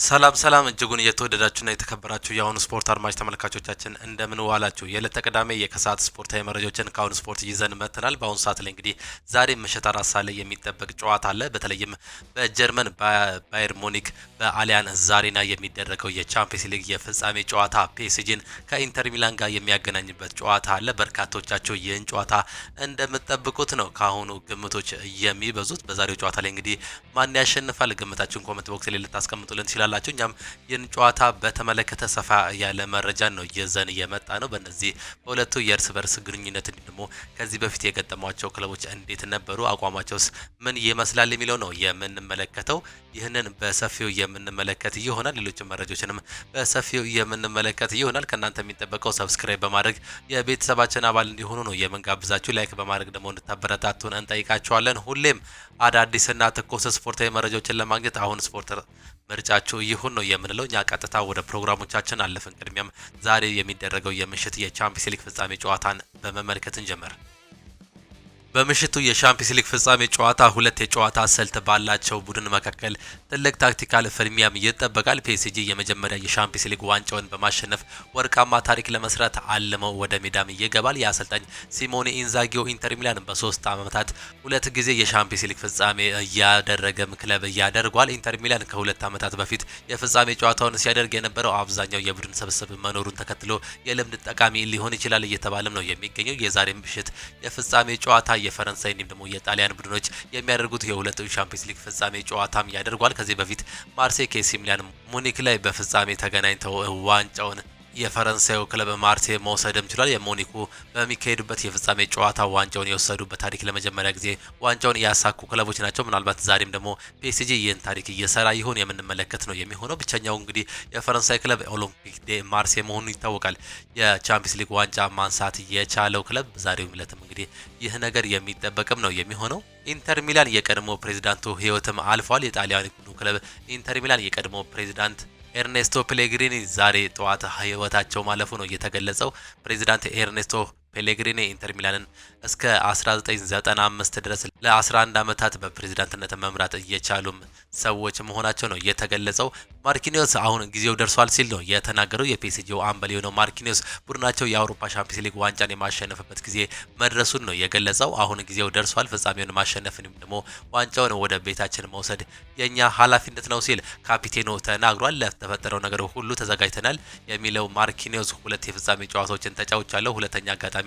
ሰላም ሰላም እጅጉን እየተወደዳችሁና የተከበራችሁ የአሁኑ ስፖርት አድማጭ ተመልካቾቻችን እንደምን ዋላችሁ። የዕለተ ቅዳሜ የከሰዓት ስፖርታዊ መረጃዎችን ከአሁኑ ስፖርት ይዘን መጥተናል። በአሁኑ ሰዓት ላይ እንግዲህ ዛሬ ምሽት 4 ሰዓት ላይ የሚጠበቅ ጨዋታ አለ። በተለይም በጀርመን ባየር ሙኒክ በአሊያንዝ አሬና የሚደረገው የቻምፒየንስ ሊግ የፍጻሜ ጨዋታ ፒኤስጂን ከኢንተር ሚላን ጋር የሚያገናኝበት ጨዋታ አለ። በርካቶቻቸው ይህን ጨዋታ እንደምትጠብቁት ነው ከአሁኑ ግምቶች የሚበዙት። በዛሬው ጨዋታ ላይ እንግዲህ ማን ያሸንፋል ግምታችሁን ኮሜንት ቦክስ ላይ ልታስቀምጡልን ትችላላችሁ። እኛም ይህን ጨዋታ በተመለከተ ሰፋ ያለ መረጃ ነው ይዘን እየመጣ ነው። በእነዚህ በሁለቱ የእርስ በርስ ግንኙነት ደግሞ ከዚህ በፊት የገጠሟቸው ክለቦች እንዴት ነበሩ፣ አቋማቸውስ ምን ይመስላል የሚለው ነው የምንመለከተው። ይህንን በሰፊው የምንመለከት ይሆናል። ሌሎችም መረጃዎችንም በሰፊው የምንመለከት ይሆናል። ከእናንተ የሚጠበቀው ሰብስክራይብ በማድረግ የቤተሰባችን አባል እንዲሆኑ ነው የምንጋብዛችሁ። ላይክ በማድረግ ደግሞ እንድታበረታቱን እንጠይቃችኋለን። ሁሌም አዳዲስና ትኩስ ስፖርታዊ መረጃዎችን ለማግኘት አሁን ስፖርት ምርጫችሁ ይሁን ነው የምንለው። እኛ ቀጥታ ወደ ፕሮግራሞቻችን አለፍን። ቅድሚያም ዛሬ የሚደረገው የምሽት የቻምፒየንስ ሊግ ፍጻሜ ጨዋታን በመመልከት እንጀምር። በምሽቱ የቻምፒየንስ ሊግ ፍጻሜ ጨዋታ ሁለት የጨዋታ ስልት ባላቸው ቡድን መካከል ትልቅ ታክቲካል ፍልሚያም ይጠበቃል። ፒኤስጂ የመጀመሪያ የቻምፒየንስ ሊግ ዋንጫውን በማሸነፍ ወርቃማ ታሪክ ለመስራት አልመው ወደ ሜዳም ይገባል። የአሰልጣኝ ሲሞኔ ኢንዛጊዮ ኢንተር ሚላን በ3 ዓመታት 2 ጊዜ የቻምፒየንስ ሊግ ፍጻሜ ያደረገም ክለብ ያደርጓል። ኢንተር ሚላን ከ2 ዓመታት በፊት የፍጻሜ ጨዋታውን ሲያደርግ የነበረው አብዛኛው የቡድን ስብስብ መኖሩን ተከትሎ የልምድ ጠቃሚ ሊሆን ይችላል እየተባለም ነው የሚገኘው። የዛሬ ምሽት የፍጻሜ ጨዋታ የፈረንሳይ እንዲሁም ደግሞ የጣሊያን ቡድኖች የሚያደርጉት የሁለቱ ቻምፒየንስ ሊግ ፍጻሜ ጨዋታም ያደርጓል። ከዚህ በፊት ማርሴይ ከኤሲ ሚላን ሙኒክ ላይ በፍጻሜ ተገናኝተው ዋንጫውን የፈረንሳዩ ክለብ ማርሴይ መውሰድም ችሏል። የሙኒኩ በሚካሄዱበት የፍጻሜ ጨዋታ ዋንጫውን የወሰዱ በታሪክ ለመጀመሪያ ጊዜ ዋንጫውን ያሳኩ ክለቦች ናቸው። ምናልባት ዛሬም ደግሞ ፒኤስጂ ይህን ታሪክ እየሰራ ይሆን የምንመለከት ነው የሚሆነው። ብቸኛው እንግዲህ የፈረንሳይ ክለብ ኦሎምፒክ ዴ ማርሴይ መሆኑ ይታወቃል። የቻምፒየንስ ሊግ ዋንጫ ማንሳት የቻለው ክለብ ዛሬው ዕለትም እንግዲህ ይህ ነገር የሚጠበቅም ነው የሚሆነው። ኢንተር ሚላን የቀድሞ ፕሬዚዳንቱ ህይወትም አልፏል። የጣሊያን ክለብ ኢንተር ሚላን የቀድሞ ፕሬዚዳንት ኤርኔስቶ ፔሌግሪኒ ዛሬ ጠዋት ህይወታቸው ማለፉ ነው የተገለጸው። ፕሬዚዳንት ኤርኔስቶ ፔሌግሪኒ ኢንተር ሚላንን እስከ 1995 ድረስ ለ11 ዓመታት በፕሬዚዳንትነት መምራት እየቻሉም ሰዎች መሆናቸው ነው የተገለጸው። ማርኪኒዮስ አሁን ጊዜው ደርሷል ሲል ነው የተናገረው። የፒኤስጂው አምበል የሆነው ማርኪኒዮስ ቡድናቸው የአውሮፓ ቻምፒየንስ ሊግ ዋንጫን የማሸነፍበት ጊዜ መድረሱን ነው የገለጸው። አሁን ጊዜው ደርሷል፣ ፍጻሜውን ማሸነፍንም ደግሞ ዋንጫውን ወደ ቤታችን መውሰድ የኛ ኃላፊነት ነው ሲል ካፒቴኑ ተናግሯል። ለተፈጠረው ነገር ሁሉ ተዘጋጅተናል የሚለው ማርኪኒዮስ ሁለት የፍጻሜ ጨዋታዎችን ተጫውቻለሁ፣ ሁለተኛ አጋጣሚ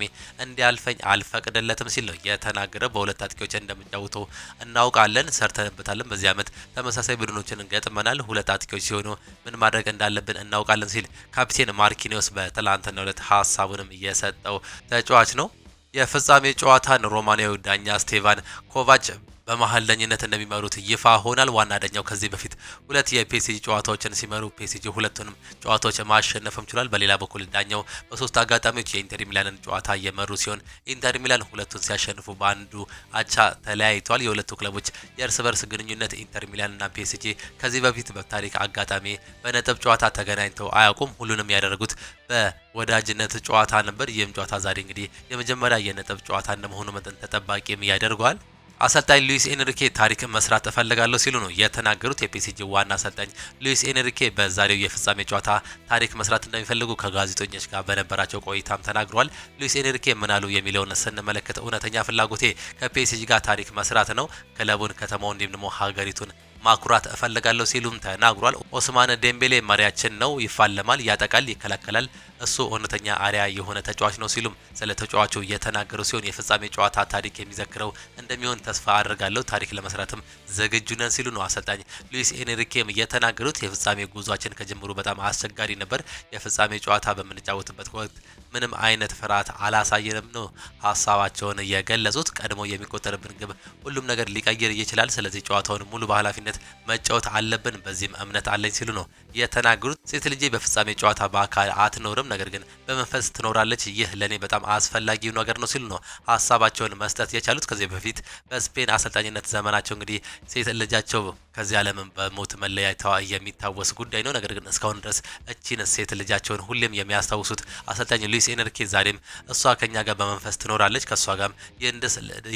እንዲያልፈኝ አልፈቅድለትም ሲል ነው የተናገረው። በሁለት አጥቂዎች እንደምንጫወተው እናውቃለን፣ ሰርተንበታለን። በዚህ ዓመት ተመሳሳይ ቡድኖችን እንገጥመናል። ሁለት አጥቂዎች ሲሆኑ ምን ማድረግ እንዳለብን እናውቃለን ሲል ካፒቴን ማርኪኒዮስ በትላንትናው ዕለት ሀሳቡንም የሰጠው ተጫዋች ነው። የፍጻሜ ጨዋታን ሮማኒያዊ ዳኛ ስቴቫን ኮቫች በመሀል ዳኝነት እንደሚመሩት ይፋ ሆናል። ዋና ዳኛው ከዚህ በፊት ሁለት የፒኤስጂ ጨዋታዎችን ሲመሩ ፒኤስጂ ሁለቱንም ጨዋታዎች ማሸነፍም ችሏል። በሌላ በኩል ዳኛው በ3 አጋጣሚዎች የኢንተር ሚላንን ጨዋታ እየመሩ ሲሆን ኢንተር ሚላን ሁለቱን ሲያሸንፉ በአንዱ አቻ ተለያይቷል። የሁለቱ ክለቦች የእርስ በርስ ግንኙነት ኢንተር ሚላንና ፒኤስጂ ከዚህ በፊት በታሪክ አጋጣሚ በነጥብ ጨዋታ ተገናኝተው አያውቁም። ሁሉንም ያደረጉት በወዳጅነት ጨዋታ ነበር። ይህም ጨዋታ ዛሬ እንግዲህ የመጀመሪያ የነጥብ ጨዋታ እንደመሆኑ መጠን ተጠባቂም ያደርገዋል። አሰልጣኝ ሉዊስ ኤንሪኬ ታሪክን መስራት እፈልጋለሁ ሲሉ ነው የተናገሩት። የፒኤስጂ ዋና አሰልጣኝ ሉዊስ ኤንሪኬ በዛሬው የፍጻሜ ጨዋታ ታሪክ መስራት እንደሚፈልጉ ከጋዜጠኞች ጋር በነበራቸው ቆይታም ተናግረዋል። ሉዊስ ኤንሪኬ ምን አሉ የሚለውን ስንመለከት እውነተኛ ፍላጎቴ ከፒኤስጂ ጋር ታሪክ መስራት ነው፣ ክለቡን፣ ከተማውን እንዲሁም ደግሞ ሀገሪቱን ማኩራት እፈልጋለሁ ሲሉም ተናግሯል። ኦስማን ዴምቤሌ መሪያችን ነው፣ ይፋለማል፣ ያጠቃል፣ ይከላከላል፣ እሱ እውነተኛ አሪያ የሆነ ተጫዋች ነው ሲሉም ስለ ተጫዋቹ የተናገሩ ሲሆን የፍጻሜ ጨዋታ ታሪክ የሚዘክረው እንደሚሆን ተስፋ አድርጋለሁ፣ ታሪክ ለመስራትም ዝግጁ ነን ሲሉ ነው አሰልጣኝ ሉዊስ ኤንሪኬም የተናገሩት። የፍጻሜ ጉዟችን ከጅምሩ በጣም አስቸጋሪ ነበር። የፍጻሜ ጨዋታ በምንጫወትበት ወቅት ምንም አይነት ፍርሃት አላሳየንም ነው ሀሳባቸውን የገለጹት። ቀድሞ የሚቆጠርብን ግብ ሁሉም ነገር ሊቀይር ይችላል። ስለዚህ ጨዋታውን ሙሉ በኃላፊነት መጫወት አለብን፣ በዚህም እምነት አለኝ ሲሉ ነው የተናገሩት። ሴት ልጄ በፍጻሜ ጨዋታ በአካል አትኖርም፣ አልችልም፣ ነገር ግን በመንፈስ ትኖራለች። ይህ ለኔ በጣም አስፈላጊው ነገር ነው ሲሉ ነው ሀሳባቸውን መስጠት የቻሉት። ከዚህ በፊት በስፔን አሰልጣኝነት ዘመናቸው እንግዲህ ሴት ልጃቸው ከዚህ ዓለም በሞት መለያየቷ የሚታወስ ጉዳይ ነው። ነገር ግን እስካሁን ድረስ እቺን ሴት ልጃቸውን ሁሌም የሚያስታውሱት አሰልጣኝ ሉዊስ ኤንሪኬ ዛሬም እሷ ከኛ ጋር በመንፈስ ትኖራለች፣ ከእሷ ጋርም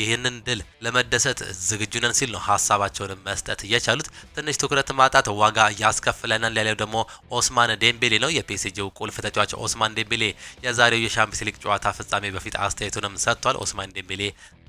ይህንን ድል ለመደሰት ዝግጁ ነን ሲል ነው ሀሳባቸውን መስጠት የቻሉት። ትንሽ ትኩረት ማጣት ዋጋ ያስከፍለናል ያለው ደግሞ ኦስማን ዴምቤሌ ነው። የፒኤስጂው ቁልፍ ተጫዋች ኦስማን ዴምቤሌ የዛሬው የሻምፒዮንስ ሊግ ጨዋታ ፍጻሜ በፊት አስተያየቱንም ሰጥቷል። ኦስማን ዴምቤሌ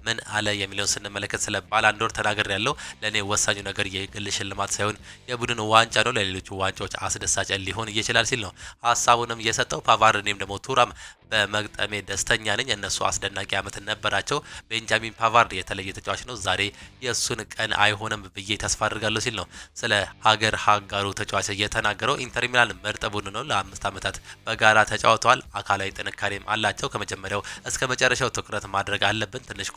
ምን አለ የሚለውን ስንመለከት ስለ ባላንዶር ተናገር ያለው ለኔ ወሳኙ ነገር የግል ሽልማት ሳይሆን የቡድን ዋንጫ ነው፣ ለሌሎቹ ዋንጫዎች አስደሳች ሊሆን ይችላል ሲል ነው ሀሳቡንም የሰጠው። ፓቫርድ እኔም ደግሞ ቱራም በመግጠሜ ደስተኛ ነኝ። እነሱ አስደናቂ ዓመት ነበራቸው። ቤንጃሚን ፓቫርድ የተለየ ተጫዋች ነው። ዛሬ የእሱን ቀን አይሆንም ብዬ ተስፋ አድርጋለሁ ሲል ነው ስለ ሀገር ሀጋሩ ተጫዋች የተናገረው። ኢንተር ሚላን ምርጥ ቡድን ነው። ለ5 ዓመታት በጋራ ተጫውተዋል። አካላዊ ጥንካሬም አላቸው። ከመጀመሪያው እስከ መጨረሻው ትኩረት ማድረግ አለብን። ትንሽ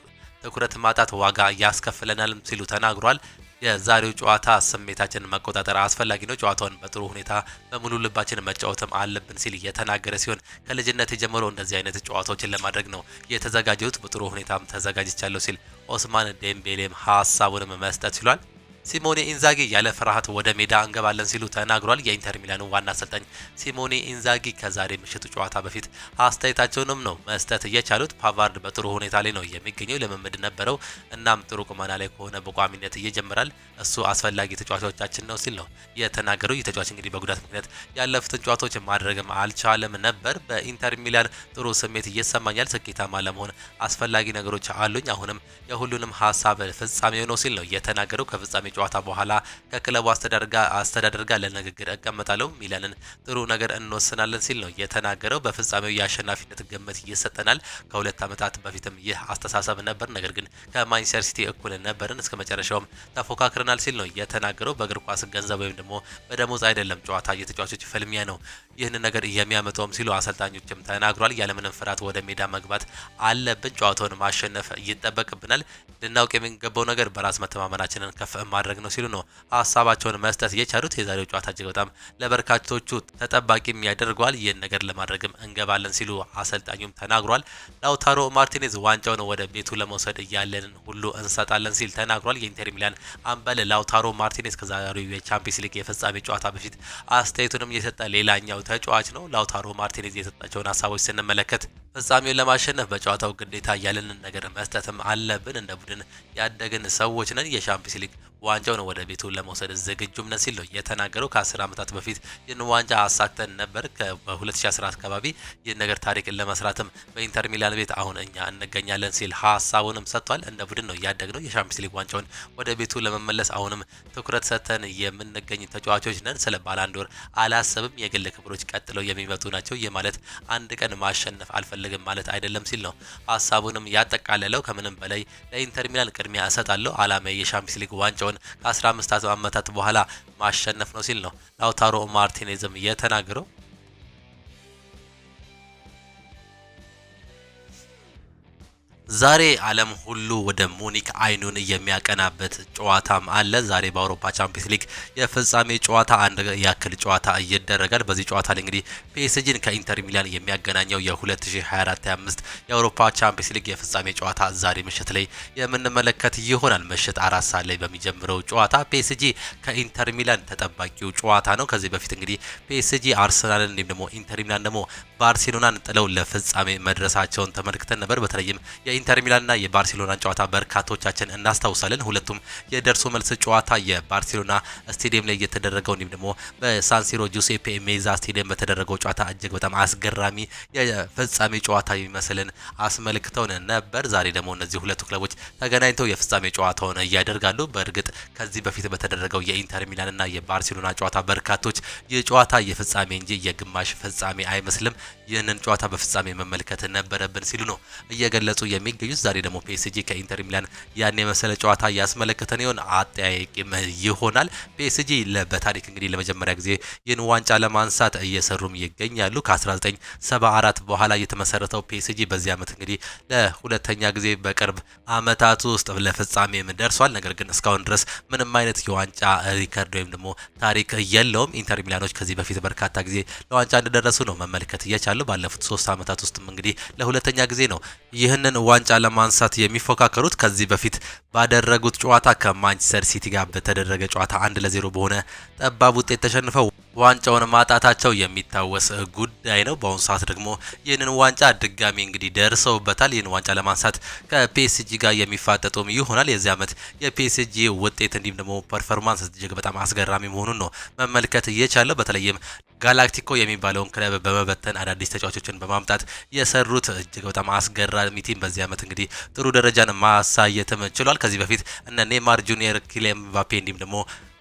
ትኩረት ማጣት ዋጋ ያስከፍለናል ሲሉ ተናግሯል። የዛሬው ጨዋታ ስሜታችንን መቆጣጠር አስፈላጊ ነው። ጨዋታውን በጥሩ ሁኔታ በሙሉ ልባችን መጫወትም አለብን ሲል የተናገረ ሲሆን ከልጅነት ጀምሮ እንደዚህ አይነት ጨዋታዎችን ለማድረግ ነው የተዘጋጀሁት፣ በጥሩ ሁኔታም ተዘጋጅቻለሁ ሲል ኦስማን ዴምቤሌም ሀሳቡንም መስጠት ችሏል። ሲሞኔ ኢንዛጊ ያለ ፍርሃት ወደ ሜዳ እንገባለን ሲሉ ተናግሯል። የኢንተር ሚላኑ ዋና አሰልጣኝ ሲሞኔ ኢንዛጊ ከዛሬ ምሽቱ ጨዋታ በፊት አስተያየታቸውንም ነው መስጠት የቻሉት። ፓቫርድ በጥሩ ሁኔታ ላይ ነው የሚገኘው፣ ልምምድ ነበረው፣ እናም ጥሩ ቁመና ላይ ከሆነ በቋሚነት ይጀምራል። እሱ አስፈላጊ ተጫዋቾቻችን ነው ሲል ነው የተናገረው። ይህ ተጫዋች እንግዲህ በጉዳት ምክንያት ያለፉትን ጨዋታዎች ማድረግም አልቻለም ነበር። በኢንተር ሚላን ጥሩ ስሜት ይሰማኛል፣ ስኬታማ ለመሆን አስፈላጊ ነገሮች አሉኝ፣ አሁንም የሁሉንም ሀሳብ ፍጻሜው ነው ሲል ነው የተናገረው። ከፍጻሜ ጨዋታ በኋላ ከክለቡ አስተዳደር ጋር ለንግግር እቀመጣለሁ፣ ሚላንን ጥሩ ነገር እንወስናለን ሲል ነው የተናገረው። በፍጻሜው የአሸናፊነት ግምት ይሰጠናል። ከ2 ዓመታት በፊትም ይህ አስተሳሰብ ነበር፣ ነገር ግን ከማንቸስተር ሲቲ እኩል ነበርን፣ እስከ መጨረሻውም ተፎካክረናል ሲል ነው የተናገረው። በእግር ኳስ ገንዘብ ወይም ደግሞ በደሞዝ አይደለም ጨዋታ፣ የተጫዋቾች ፍልሚያ ነው ይህን ነገር የሚያመጣውም ሲሉ አሰልጣኞችም ተናግሯል። ያለምንም ፍርሃት ወደ ሜዳ መግባት አለብን፣ ጨዋታውን ማሸነፍ ይጠበቅብናል። ልናውቅ የሚገባው ነገር በራስ መተማመናችንን ከፍ ማድረግ ነው ሲሉ ነው ሀሳባቸውን መስጠት የቻሉት። የዛሬው ጨዋታ እጅግ በጣም ለበርካቶቹ ተጠባቂም ያደርገዋል። ይህን ነገር ለማድረግም እንገባለን ሲሉ አሰልጣኙም ተናግሯል። ላውታሮ ማርቲኔዝ ዋንጫውን ወደ ቤቱ ለመውሰድ እያለንን ሁሉ እንሰጣለን ሲል ተናግሯል። የኢንተር ሚላን አምበል ላውታሮ ማርቲኔዝ ከዛሬው የቻምፒየንስ ሊግ የፍጻሜ ጨዋታ በፊት አስተያየቱንም የሰጠ ሌላኛው ተጫዋች ነው። ላውታሮ ማርቲኔዝ የሰጣቸውን ሀሳቦች ስንመለከት ፍጻሜውን ለማሸነፍ በጨዋታው ግዴታ ያለንን ነገር መስጠትም አለብን። እንደ ቡድን ያደግን ሰዎች ነን። የሻምፒየንስ ሊግ ዋንጫውን ወደ ቤቱ ለመውሰድ ዝግጁም ነን ሲል ነው የተናገረው። ከ10 ዓመታት በፊት ይህን ዋንጫ አሳክተን ነበር። በ2010 አካባቢ ይህን ነገር ታሪክን ለመስራትም በኢንተር ሚላን ቤት አሁን እኛ እንገኛለን ሲል ሀሳቡንም ሰጥቷል። እንደ ቡድን ነው ያደግነው። የሻምፒየንስ ሊግ ዋንጫውን ወደ ቤቱ ለመመለስ አሁንም ትኩረት ሰጥተን የምንገኝ ተጫዋቾች ነን። ስለ ባላንዶር አላሰብም። የግል ክብሮች ቀጥለው የሚመጡ ናቸው። ይህ ማለት አንድ ቀን ማሸነፍ አልፈልግም ማለት አይደለም ሲል ነው ሀሳቡንም ያጠቃለለው። ከምንም በላይ ለኢንተር ሚላን ቅድሚያ እሰጣለሁ። አላማዬ የሻምፒየንስ ሊግ ዋንጫውን ከ15 ዓመታት በኋላ ማሸነፍ ነው ሲል ነው ላውታሮ ማርቲኔዝም የተናገረው። ዛሬ ዓለም ሁሉ ወደ ሙኒክ አይኑን የሚያቀናበት ጨዋታም አለ። ዛሬ በአውሮፓ ቻምፒየንስ ሊግ የፍጻሜ ጨዋታ አንድ ያክል ጨዋታ ይደረጋል። በዚህ ጨዋታ ላይ እንግዲህ ፒኤስጂን ከኢንተር ሚላን የሚያገናኘው የ2024/25 የአውሮፓ ቻምፒየንስ ሊግ የፍጻሜ ጨዋታ ዛሬ ምሽት ላይ የምንመለከት ይሆናል። ምሽት 4 ሰዓት ላይ በሚጀምረው ጨዋታ ፒኤስጂ ከኢንተር ሚላን ተጠባቂው ጨዋታ ነው። ከዚህ በፊት እንግዲህ ፒኤስጂ አርሰናልን እንዲሁም ደግሞ ኢንተር ሚላን ደግሞ ባርሴሎናን ጥለው ለፍጻሜ መድረሳቸውን ተመልክተን ነበር። በተለይም የኢንተር ሚላንና የባርሴሎናን ጨዋታ በርካቶቻችን እናስታውሳለን። ሁለቱም የደርሶ መልስ ጨዋታ የባርሴሎና ስቴዲየም ላይ የተደረገው እንዲሁም ደግሞ በሳንሲሮ ጁሴፔ ሜዛ ስቴዲየም በተደረገው ጨዋታ እጅግ በጣም አስገራሚ የፍጻሜ ጨዋታ የሚመስልን አስመልክተውን ነበር። ዛሬ ደግሞ እነዚህ ሁለቱ ክለቦች ተገናኝተው የፍጻሜ ጨዋታውን ያደርጋሉ። በእርግጥ ከዚህ በፊት በተደረገው የኢንተር ሚላንና የባርሴሎና ጨዋታ በርካቶች የጨዋታ የፍጻሜ እንጂ የግማሽ ፍጻሜ አይመስልም፣ ይህንን ጨዋታ በፍጻሜ መመልከት ነበረብን ሲሉ ነው እየገለጹ የሚገኙት። ዛሬ ደግሞ ፒኤስጂ ከኢንተር ሚላን ያን የመሰለ ጨዋታ ያስመለከተን ይሆን አጠያያቂም ይሆናል። ፒኤስጂ በታሪክ እንግዲህ ለመጀመሪያ ጊዜ ይህን ዋንጫ ለማንሳት እየሰሩም ይገኛሉ። ከ1974 በኋላ የተመሰረተው ፒኤስጂ በዚህ ዓመት እንግዲህ ለሁለተኛ ጊዜ በቅርብ ዓመታት ውስጥ ለፍጻሜም ደርሷል። ነገር ግን እስካሁን ድረስ ምንም አይነት የዋንጫ ሪከርድ ወይም ደግሞ ታሪክ የለውም። ኢንተር ሚላኖች ከዚህ በፊት በርካታ ጊዜ ለዋንጫ እንደደረሱ ነው መመልከት እየቻሉ። ባለፉት 3 ዓመታት ውስጥም እንግዲህ ለሁለተኛ ጊዜ ነው ይህንን ዋንጫ ለማንሳት የሚፎካከሩት። ከዚህ በፊት ባደረጉት ጨዋታ ከማንቸስተር ሲቲ ጋር በተደረገ ጨዋታ 1-0 በሆነ ጠባብ ውጤት ተሸንፈው ዋንጫውን ማጣታቸው የሚታወስ ጉዳይ ነው። በአሁኑ ሰዓት ደግሞ ይህንን ዋንጫ ድጋሚ እንግዲህ ደርሰውበታል። ይህን ዋንጫ ለማንሳት ከፒኤስጂ ጋር የሚፋጠጡም ይሆናል። የዚህ ዓመት የፒኤስጂ ውጤት እንዲሁም ደግሞ ፐርፎርማንስ እጅግ በጣም አስገራሚ መሆኑን ነው መመልከት እየቻለው። በተለይም ጋላክቲኮ የሚባለውን ክለብ በመበተን አዳዲስ ተጫዋቾችን በማምጣት የሰሩት እጅግ በጣም አስገራሚ ቲም በዚህ ዓመት እንግዲህ ጥሩ ደረጃን ማሳየትም ችሏል። ከዚህ በፊት እነ ኔይማር ጁኒየር፣ ኪሊያን ምባፔ እንዲሁም ደግሞ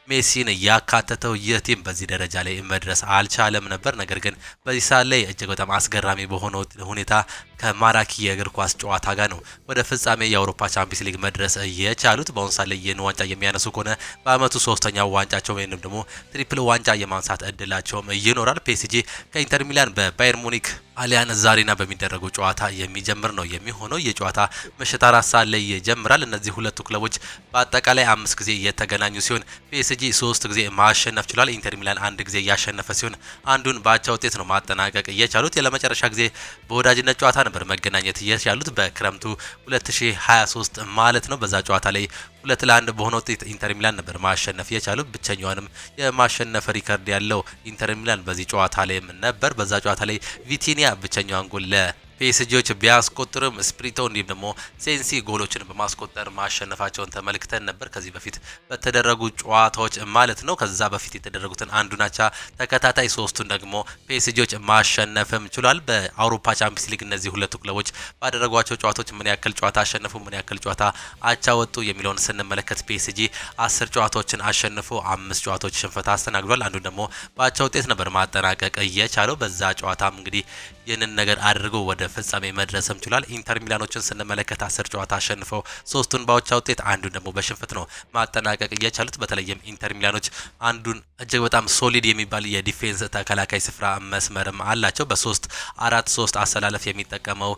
ሜሲን ያካተተው ይህ ቲም በዚህ ደረጃ ላይ መድረስ አልቻለም ነበር። ነገር ግን በዚህ ሰዓት ላይ እጅግ በጣም አስገራሚ በሆነ ሁኔታ ከማራኪ የእግር ኳስ ጨዋታ ጋር ነው ወደ ፍጻሜ የአውሮፓ ቻምፒየንስ ሊግ መድረስ የቻሉት። በአሁኑ ሰዓት ላይ ይህን ዋንጫ የሚያነሱ ከሆነ በአመቱ 3ኛው ዋንጫቸው ወይም ደግሞ ትሪፕል ዋንጫ የማንሳት እድላቸውም ይኖራል። ፒኤስጂ ከኢንተር ሚላን በባየር ሙኒክ አሊያንዝ አሬና በሚደረገው ጨዋታ የሚጀምር ነው የሚሆነው። የጨዋታ ምሽት 4 ሰዓት ላይ ይጀምራል። እነዚህ ሁለቱ ክለቦች በአጠቃላይ 5 ጊዜ የተገናኙ ሲሆን ፒኤስጂ 3 ጊዜ ማሸነፍ ችሏል። ኢንተር ሚላን 1 ጊዜ ያሸነፈ ሲሆን አንዱን በአቻ ውጤት ነው ማጠናቀቅ የቻሉት። ለመጨረሻ ጊዜ በወዳጅነት ጨዋታ ነበር መገናኘት የቻሉት በክረምቱ 2023 ማለት ነው። በዛ ጨዋታ ላይ 2-1 በሆነ ውጤት ኢንተር ሚላን ነበር ማሸነፍ የቻሉት። ብቸኛውንም የማሸነፍ ሪከርድ ያለው ኢንተር ሚላን በዚህ ጨዋታ ላይም ነበር። በዛ ጨዋታ ላይ ቪቲኒያ ብቸኛውን ጎል ፒኤስጂዎች ቢያስቆጥርም ስፕሪቶ እንዲሁም ደግሞ ሴንሲ ጎሎችን በማስቆጠር ማሸነፋቸውን ተመልክተን ነበር ከዚህ በፊት በተደረጉ ጨዋታዎች ማለት ነው። ከዛ በፊት የተደረጉትን አንዱን አቻ ተከታታይ 3ቱን ደግሞ ፒኤስጂዎች ማሸነፍም ችሏል። በአውሮፓ ቻምፒየንስ ሊግ እነዚህ ሁለቱ ክለቦች ባደረጓቸው ጨዋታዎች ምን ያክል ጨዋታ አሸነፉ፣ ምን ያክል ጨዋታ አቻ ወጡ የሚለውን ስንመለከት ፒኤስጂ 10 ጨዋታዎችን አሸንፎ 5 ጨዋታዎች ሽንፈት አስተናግዷል። አንዱን ደግሞ በአቻ ውጤት ነበር ማጠናቀቅ የቻለው። በዛ ጨዋታም እንግዲህ ይህንን ነገር አድርጎ ወደ ፍጻሜ መድረስም ችሏል። ኢንተር ሚላኖችን ስንመለከት 10 ጨዋታ አሸንፈው 3ቱን በአቻ ውጤት አንዱን ደግሞ በሽንፈት ነው ማጠናቀቅ የቻሉት። በተለይም ኢንተር ሚላኖች አንዱን እጅግ በጣም ሶሊድ የሚባል የዲፌንስ ተከላካይ ስፍራ መስመርም አላቸው። በ3-4-3 አሰላለፍ የሚጠቀመው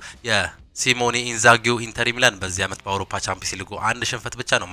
ሲሞኔ ኢንዛጊው ኢንተር ሚላን በዚህ ዓመት በአውሮፓ ቻምፒየንስ ሊግ አንድ ሽንፈት ብቻ ነው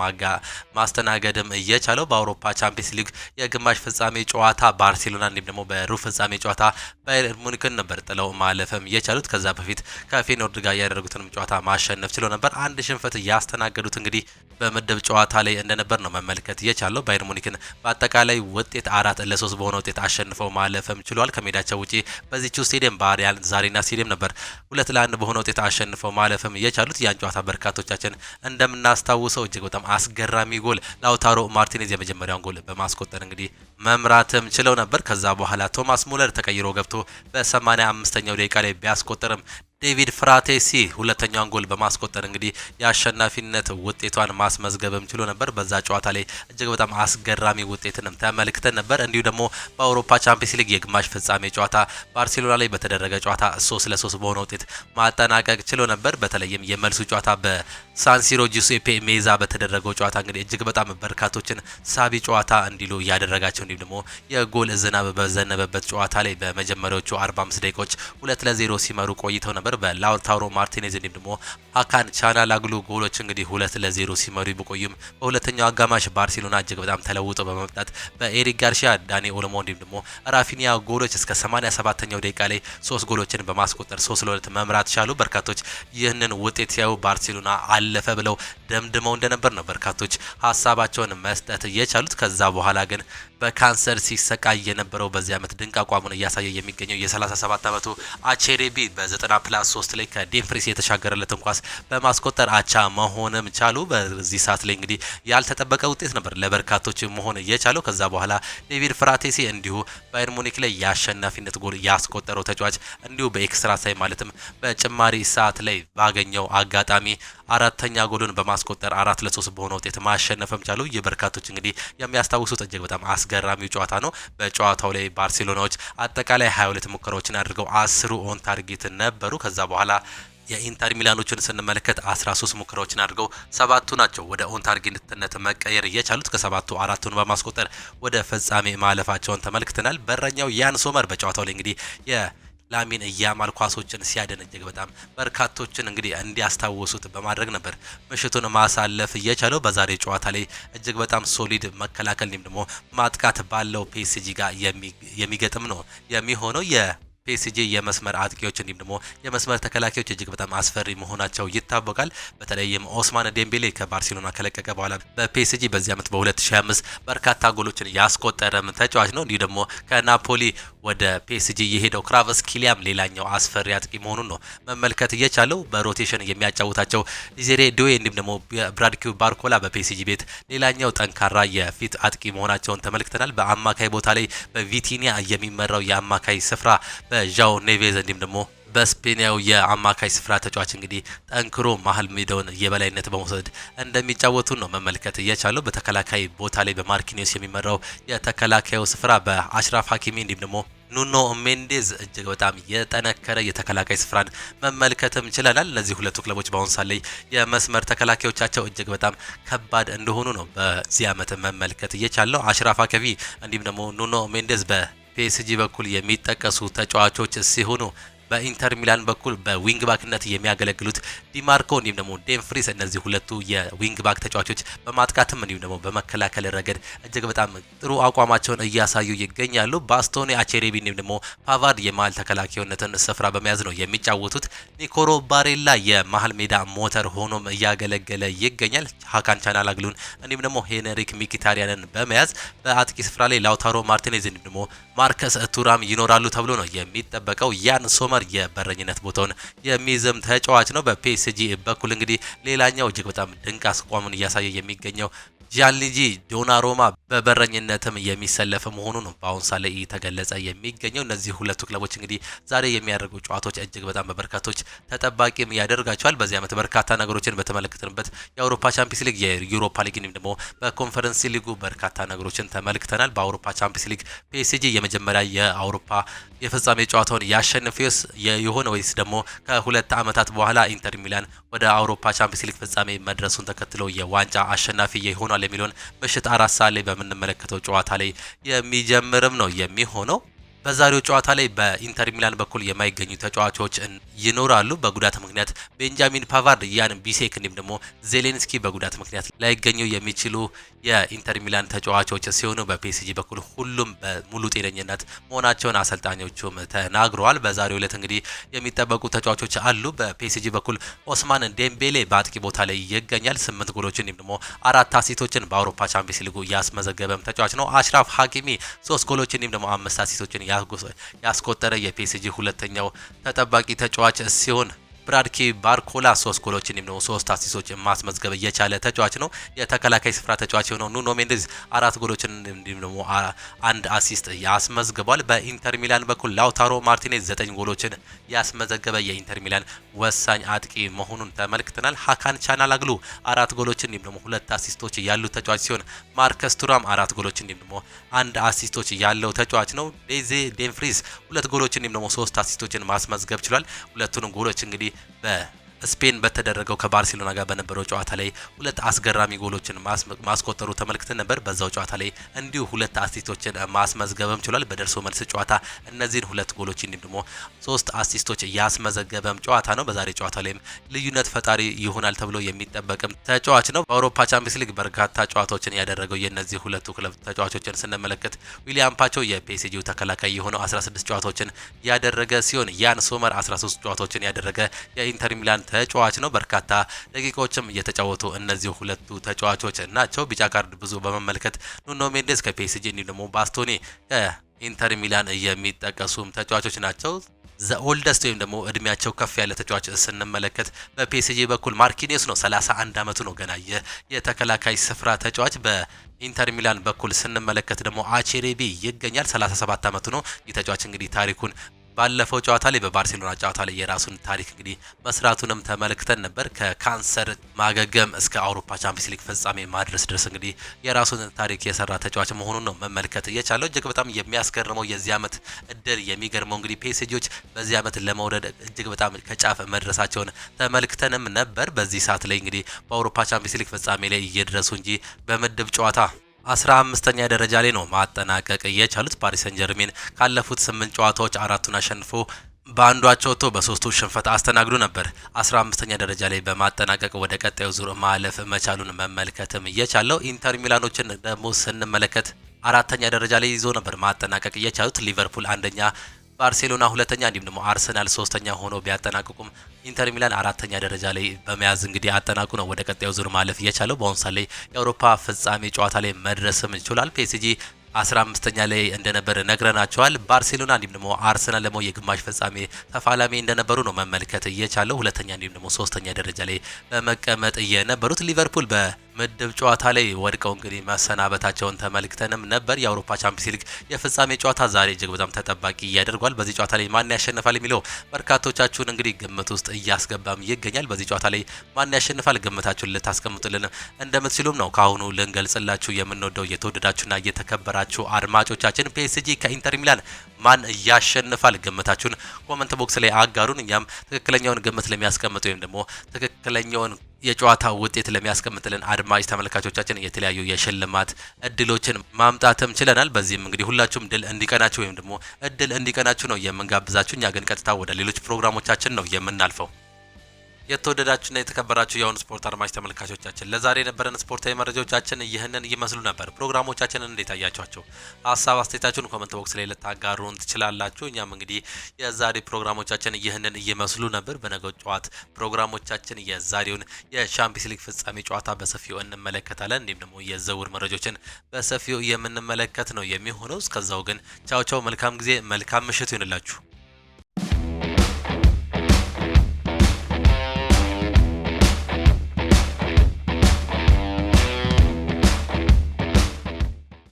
ማስተናገድም እየቻለው። በአውሮፓ ቻምፒየንስ ሊግ የግማሽ ፍጻሜ ጨዋታ ባርሴሎና እንዲሁም ደግሞ በሩብ ፍጻሜ ጨዋታ ባየር ሙኒክን ነበር ጥለው ማለፍም የቻሉት። ከዛ በፊት ከፌኖርድ ጋር ያደረጉትንም ጨዋታ ማሸነፍ ችለው ነበር። አንድ ሽንፈት ያስተናገዱት እንግዲህ በምድብ ጨዋታ ላይ እንደነበር ነው መመልከት የቻለው። ባየር ሙኒክን በአጠቃላይ ውጤት 4-3 በሆነ ውጤት አሸንፈው ማለፍም ችሏል። ከሜዳቸው ውጪ በዚህው ስቴዲየም በአሊያንዝ አሬና ስቴዲየም ነበር 2-1 በሆነ ውጤት አሸንፈው ማለፍም የቻሉት። ያን ጨዋታ በርካቶቻችን እንደምናስታውሰው እጅግ በጣም አስገራሚ ጎል ላውታሮ ማርቲኔዝ የመጀመሪያውን ጎል በማስቆጠር እንግዲህ መምራትም ችለው ነበር። ከዛ በኋላ ቶማስ ሙለር ተቀይሮ ገብቶ በ85ኛው ደቂቃ ላይ ቢያስቆጠርም ዴቪድ ፍራቴሲ ሁለተኛውን ጎል በማስቆጠር እንግዲህ የአሸናፊነት ውጤቷን ማስመዝገብም ችሎ ነበር። በዛ ጨዋታ ላይ እጅግ በጣም አስገራሚ ውጤትንም ተመልክተን ነበር። እንዲሁ ደግሞ በአውሮፓ ቻምፒየንስ ሊግ የግማሽ ፍጻሜ ጨዋታ ባርሴሎና ላይ በተደረገ ጨዋታ 3-3 በሆነ ውጤት ማጠናቀቅ ችሎ ነበር። በተለይም የመልሱ ጨዋታ በሳንሲሮ ጁሴፔ ሜዛ በተደረገው ጨዋታ እንግዲህ እጅግ በጣም በርካቶችን ሳቢ ጨዋታ እንዲሉ ያደረጋቸው እንዲሁም ደግሞ የጎል ዝናብ በዘነበበት ጨዋታ ላይ በመጀመሪያዎቹ 45 ደቂቃዎች 2-0 ሲመሩ ቆይተው ነበር። በላውታሮ ማርቲኔዝ እንዲሁም ደግሞ ሀካን ቻናላግሉ ጎሎች እንግዲህ 2-0 ሲመሩ ቢቆዩም በሁለተኛው አጋማሽ ባርሴሎና እጅግ በጣም ተለውጦ በመምጣት በኤሪክ ጋርሺያ፣ ዳኒ ኦልሞ እንዲሁም ደግሞ ራፊኒያ ጎሎች እስከ 87ኛው ደቂቃ ላይ 3 ጎሎችን በማስቆጠር 3-2 መምራት ቻሉ። በርካቶች ይህንን ውጤት ሲያዩ ባርሴሎና አለፈ ብለው ደምድመው እንደነበር ነው በርካቶች ሀሳባቸውን መስጠት የቻሉት። ከዛ በኋላ ግን በካንሰር ሲሰቃይ የነበረው በዚህ ዓመት ድንቅ አቋሙን እያሳየ የሚገኘው የ37 ዓመቱ አቼሬቢ በ90+3 ላይ ከዴምፍሪስ የተሻገረለትን ኳስ በማስቆጠር አቻ መሆንም ቻሉ። በዚህ ሰዓት ላይ እንግዲህ ያልተጠበቀ ውጤት ነበር ለበርካቶች መሆን የቻለው። ከዛ በኋላ ዴቪድ ፍራቴሲ እንዲሁ ባየር ሙኒክ ላይ የአሸናፊነት ጎል ያስቆጠረው ተጫዋች እንዲሁ በኤክስትራ ታይም ማለትም በጭማሪ ሰዓት ላይ ባገኘው አጋጣሚ አራተኛ ጎሉን በማስቆጠር 4-3 በሆነ ውጤት ማሸነፍም ቻሉ። የበርካቶች እንግዲህ የሚያስታውሱት እጅግ በጣም አስገራሚው ጨዋታ ነው። በጨዋታው ላይ ባርሴሎናዎች አጠቃላይ 22 ሙከራዎችን አድርገው 10 ኦን ታርጌት ነበሩ። ከዛ በኋላ የኢንተር ሚላኖችን ስንመለከት 13 ሙከራዎችን አድርገው ሰባቱ ናቸው ወደ ኦን ታርጌትነት መቀየር የቻሉት። ከሰባቱ አራቱን በማስቆጠር ወደ ፍጻሜ ማለፋቸውን ተመልክተናል። በረኛው ያን ሶመር በጨዋታው ላይ እንግዲህ ላሚን ያማል ኳሶችን ሲያደን እጅግ በጣም በርካቶችን እንግዲህ እንዲያስታውሱት በማድረግ ነበር ምሽቱን ማሳለፍ እየቻለው። በዛሬ ጨዋታ ላይ እጅግ በጣም ሶሊድ መከላከል እንዲሁም ደግሞ ማጥቃት ባለው ፒኤስጂ ጋር የሚገጥም ነው የሚሆነው። ፒኤስጂ የመስመር አጥቂዎች እንዲሁም ደግሞ የመስመር ተከላካዮች እጅግ በጣም አስፈሪ መሆናቸው ይታወቃል። በተለይም ኦስማን ዴምቤሌ ከባርሴሎና ከለቀቀ በኋላ በፒኤስጂ በዚህ ዓመት በ2025 በርካታ ጎሎችን ያስቆጠረም ተጫዋች ነው። እንዲሁ ደግሞ ከናፖሊ ወደ ፒኤስጂ የሄደው ክራቨስኬሊያም ሌላኛው አስፈሪ አጥቂ መሆኑን ነው መመልከት እየቻለው። በሮቴሽን የሚያጫውታቸው ዲዜሬ ዶዌ እንዲሁም ደግሞ ብራድኪው ባርኮላ በፒኤስጂ ቤት ሌላኛው ጠንካራ የፊት አጥቂ መሆናቸውን ተመልክተናል። በአማካይ ቦታ ላይ በቪቲኒያ የሚመራው የአማካይ ስፍራ በዣኦ ኔቬዝ እንዲሁም ደግሞ በስፔኒያው የአማካይ ስፍራ ተጫዋች እንግዲህ ጠንክሮ መሀል ሜዳውን የበላይነት በመውሰድ እንደሚጫወቱ ነው መመልከት እየቻለው። በተከላካይ ቦታ ላይ በማርኪኒዮስ የሚመራው የተከላካዩ ስፍራ በአሽራፍ ሀኪሚ እንዲሁም ደግሞ ኑኖ ሜንዴዝ እጅግ በጣም የጠነከረ የተከላካይ ስፍራን መመልከትም ችለናል። እነዚህ ሁለቱ ክለቦች በአሁኑ ሰዓት ላይ የመስመር ተከላካዮቻቸው እጅግ በጣም ከባድ እንደሆኑ ነው በዚህ ዓመት መመልከት እየቻለው። አሽራፍ ሀኪሚ እንዲሁም ደግሞ ኑኖ ሜንዴዝ በፒኤስጂ በኩል የሚጠቀሱ ተጫዋቾች ሲሆኑ በኢንተር ሚላን በኩል በዊንግ ባክነት የሚያገለግሉት ዲማርኮ እንዲሁም ደግሞ ዴምፍሪስ እነዚህ ሁለቱ የዊንግ ባክ ተጫዋቾች በማጥቃትም እንዲሁም ደግሞ በመከላከል ረገድ እጅግ በጣም ጥሩ አቋማቸውን እያሳዩ ይገኛሉ። ባስቶኒ አቼሬቢ እንዲሁም ደግሞ ፓቫርድ የመሀል ተከላካይነትን ስፍራ በመያዝ ነው የሚጫወቱት። ኒኮሎ ባሬላ የመሀል ሜዳ ሞተር ሆኖም እያገለገለ ይገኛል። ሀካን ቻናላግሉን እንዲሁም ደግሞ ሄንሪክ ሚኪታሪያንን በመያዝ በአጥቂ ስፍራ ላይ ላውታሮ ማርቲኔዝ እንዲሁም ደግሞ ማርከስ ቱራም ይኖራሉ ተብሎ ነው የሚጠበቀው። ያን ሶመር የበረኝነት ቦታውን የሚይዝም ተጫዋች ነው። በፒኤስጂ በኩል እንግዲህ ሌላኛው እጅግ በጣም ድንቅ አቋሙን እያሳየ የሚገኘው ጂያንሉጂ ዶናሩማ በበረኝነትም የሚሰለፍ መሆኑ ነው በአሁን ሰዓት ላይ ተገለጸ የሚገኘው። እነዚህ ሁለቱ ክለቦች እንግዲህ ዛሬ የሚያደርጉ ጨዋታዎች እጅግ በጣም በበርካቶች ተጠባቂም ያደርጋቸዋል። በዚህ ዓመት በርካታ ነገሮችን በተመለከትንበት የአውሮፓ ቻምፒየንስ ሊግ፣ የዩሮፓ ሊግ እንዲሁም ደግሞ በኮንፈረንስ ሊጉ በርካታ ነገሮችን ተመልክተናል። በአውሮፓ ቻምፒየንስ ሊግ ፒኤስጂ የመጀመሪያ የአውሮፓ የፍጻሜ ጨዋታውን ያሸንፈውስ የሆነ ወይስ ደግሞ ከሁለት ዓመታት በኋላ ኢንተር ሚላን ወደ አውሮፓ ቻምፒየንስ ሊግ ፍጻሜ መድረሱን ተከትሎ የዋንጫ አሸናፊ ይሆናል የሚለውን ምሽት 4 ሰዓት ላይ በምንመለከተው ጨዋታ ላይ የሚጀምርም ነው የሚሆነው። በዛሬው ጨዋታ ላይ በኢንተር ሚላን በኩል የማይገኙ ተጫዋቾች ይኖራሉ። በጉዳት ምክንያት ቤንጃሚን ፓቫርድ፣ ያን ቢሴክ እንዲሁም ደግሞ ዜሌንስኪ በጉዳት ምክንያት ላይገኙ የሚችሉ የኢንተር ሚላን ተጫዋቾች ሲሆኑ በፒኤስጂ በኩል ሁሉም በሙሉ ጤነኝነት መሆናቸውን አሰልጣኞቹም ተናግረዋል። በዛሬው ዕለት እንግዲህ የሚጠበቁ ተጫዋቾች አሉ። በፒኤስጂ በኩል ኦስማን ዴምቤሌ በአጥቂ ቦታ ላይ ይገኛል። 8 ጎሎችን እንዲሁም ደግሞ 4 አሲስቶችን በአውሮፓ ቻምፒየንስ ሊጉ ያስመዘገበም ተጫዋች ነው። አሽራፍ ሀኪሚ 3 ጎሎችን እንዲሁም ደግሞ 5 አሲስቶችን ያስቆጠረ የፒኤስጂ ሁለተኛው ተጠባቂ ተጫዋች ሲሆን ብራድኪ ባርኮላ 3 ጎሎችን እንዲሁም 3 አሲስቶችን ማስመዝገብ የቻለ ተጫዋች ነው። የተከላካይ ስፍራ ተጫዋች የሆነው ኑኖ ሜንዴዝ 4 ጎሎችን እንዲሁም ደግሞ 1 አሲስት ያስመዝግቧል። በኢንተር ሚላን በኩል ላውታሮ ማርቲኔዝ 9 ጎሎችን ያስመዘገበ የኢንተር ሚላን ወሳኝ አጥቂ መሆኑን ተመልክተናል። ሀካን ቻናላግሉ 4 ጎሎችን እንዲሁም ደግሞ 2 አሲስቶች ያሉት ተጫዋች ሲሆን ማርከስ ቱራም 4 ጎሎችን እንዲሁም ደግሞ 1 አሲስቶች ያለው ተጫዋች ነው። ዴዜ ዴምፍሪስ 2 ጎሎችን እንዲሁም ደግሞ 3 አሲስቶችን ማስመዝገብ ችሏል። ሁለቱንም ጎሎች እንግዲህ በስፔን በተደረገው ከባርሴሎና ጋር በነበረው ጨዋታ ላይ 2 አስገራሚ ጎሎችን ማስቆጠሩ ተመልክተን ነበር። በዛው ጨዋታ ላይ እንዲሁ 2 አሲስቶችን ማስመዝገብም ችሏል። በደርሶ መልስ ጨዋታ እነዚህን 2 ጎሎች እንዲሁም ደግሞ 3 አሲስቶች ያስመዘገበም ጨዋታ ነው። በዛሬ ጨዋታ ላይም ልዩነት ፈጣሪ ይሆናል ተብሎ የሚጠበቅም ተጫዋች ነው። በአውሮፓ ቻምፒየንስ ሊግ በርካታ ጨዋታዎችን ያደረገው የእነዚህ ሁለቱ ክለብ ተጫዋቾችን ስንመለከት ዊሊያም ፓቾ የፒኤስጂው ተከላካይ የሆነው 16 ጨዋታዎችን ያደረገ ሲሆን ያን ሶመር 13 ጨዋታዎችን ያደረገ የኢንተር ሚላን ተጫዋች ነው። በርካታ ደቂቃዎችም እየተጫወቱ እነዚህ ሁለቱ ተጫዋቾች ናቸው። ቢጫ ካርድ ብዙ በመመልከት ኑኖ ሜንዴዝ ከፒኤስጂ እንዲሁም ደግሞ ባስቶኒ ከኢንተር ሚላን የሚጠቀሱም ተጫዋቾች ናቸው። ዘኦልደስት ወይም ደግሞ እድሜያቸው ከፍ ያለ ተጫዋች ስንመለከት በፒኤስጂ በኩል ማርኪኒዮስ ነው። 31 ዓመቱ ነው ገና የተከላካይ ስፍራ ተጫዋች። በኢንተር ሚላን በኩል ስንመለከት ደግሞ አቼሬቢ ይገኛል። 37 ዓመቱ ነው። ይህ ተጫዋች እንግዲህ ታሪኩን ባለፈው ጨዋታ ላይ በባርሴሎና ጨዋታ ላይ የራሱን ታሪክ እንግዲህ መስራቱንም ተመልክተን ነበር። ከካንሰር ማገገም እስከ አውሮፓ ቻምፒየንስ ሊግ ፍጻሜ ማድረስ ድረስ እንግዲህ የራሱን ታሪክ የሰራ ተጫዋች መሆኑን ነው መመልከት የቻለው። እጅግ በጣም የሚያስገርመው የዚህ ዓመት እድል የሚገርመው እንግዲህ ፒኤስጂዎች በዚህ ዓመት ለመውረድ እጅግ በጣም ከጫፍ መድረሳቸውን ተመልክተንም ነበር። በዚህ ሰዓት ላይ እንግዲህ በአውሮፓ ቻምፒየንስ ሊግ ፍጻሜ ላይ እየደረሱ እንጂ በምድብ ጨዋታ 15ኛ ደረጃ ላይ ነው ማጠናቀቅ የቻሉት። ፓሪስ ሰን ጀርሜን ካለፉት 8 ጨዋታዎች አራቱን አሸንፎ በአንዱ አቻ ወጥቶ በሶስቱ ሽንፈት አስተናግዶ ነበር 15ኛ ደረጃ ላይ በማጠናቀቅ ወደ ቀጣዩ ዙር ማለፍ መቻሉን መመልከትም የቻለው። ኢንተር ሚላኖችን ደግሞ ስንመለከት 4ኛ ደረጃ ላይ ይዞ ነበር ማጠናቀቅ የቻሉት። ሊቨርፑል አንደኛ፣ ባርሴሎና ሁለተኛ እንዲሁም ደግሞ አርሰናል ሶስተኛ ሆኖ ቢያጠናቅቁም ኢንተር ሚላን 4ኛ ደረጃ ላይ በመያዝ እንግዲህ አጠናቁ ነው ወደ ቀጣዩ ዙር ማለፍ የቻለው። በአሁኑ ሰዓት ላይ የአውሮፓ ፍጻሜ ጨዋታ ላይ መድረስም ይችላል። ፒኤስጂ 15ኛ ላይ እንደነበር ነግረናቸዋል። ባርሴሎና እንዲሁም ደግሞ አርሰናል ደግሞ የግማሽ ፍጻሜ ተፋላሚ እንደነበሩ ነው መመልከት የቻለው። ሁለተኛ እንዲሁም ደግሞ ሶስተኛ ደረጃ ላይ በመቀመጥ የነበሩት ሊቨርፑል ምድብ ጨዋታ ላይ ወድቀው እንግዲህ መሰናበታቸውን ተመልክተንም ነበር። የአውሮፓ ቻምፒየንስ ሊግ የፍጻሜ ጨዋታ ዛሬ እጅግ በጣም ተጠባቂ ያደርጓል። በዚህ ጨዋታ ላይ ማን ያሸንፋል የሚለው በርካቶቻችሁን እንግዲህ ግምት ውስጥ እያስገባም ይገኛል። በዚህ ጨዋታ ላይ ማን ያሸንፋል ግምታችሁን ልታስቀምጡልን እንደምትችሉም ነው ካሁኑ ልንገልጽላችሁ የምንወደው የተወደዳችሁና እየተከበራችሁ አድማጮቻችን። ፒኤስጂ ከኢንተር ሚላን ማን ያሸንፋል ግምታችሁን ኮመንት ቦክስ ላይ አጋሩን። እኛም ትክክለኛውን ግምት ለሚያስቀምጡ ወይም ደግሞ ትክክለኛውን የጨዋታ ውጤት ለሚያስቀምጥልን አድማጭ ተመልካቾቻችን የተለያዩ የሽልማት እድሎችን ማምጣትም ችለናል። በዚህም እንግዲህ ሁላችሁም ድል እንዲቀናችሁ ወይም ደግሞ እድል እንዲቀናችሁ ነው የምንጋብዛችሁ። እኛ ግን ቀጥታ ወደ ሌሎች ፕሮግራሞቻችን ነው የምናልፈው። የተወደዳችሁና የተከበራችሁ የአሁኑ ስፖርት አድማጭ ተመልካቾቻችን ለዛሬ የነበረን ስፖርታዊ መረጃዎቻችን ይህንን ይመስሉ ነበር። ፕሮግራሞቻችንን እንዴት አያችኋቸው? ሀሳብ አስተያየታችሁን ኮሜንት ቦክስ ላይ ልታጋሩን ትችላላችሁ። እኛም እንግዲህ የዛሬ ፕሮግራሞቻችን ይህንን ይመስሉ ነበር። በነገው ጨዋታ ፕሮግራሞቻችን የዛሬውን የቻምፒየንስ ሊግ ፍጻሜ ጨዋታ በሰፊው እንመለከታለን። እንዲሁም ደግሞ የዝውውር መረጃዎችን በሰፊው የምንመለከት ነው የሚሆነው። እስከዛው ግን ቻው ቻው፣ መልካም ጊዜ፣ መልካም ምሽት ይሁንላችሁ።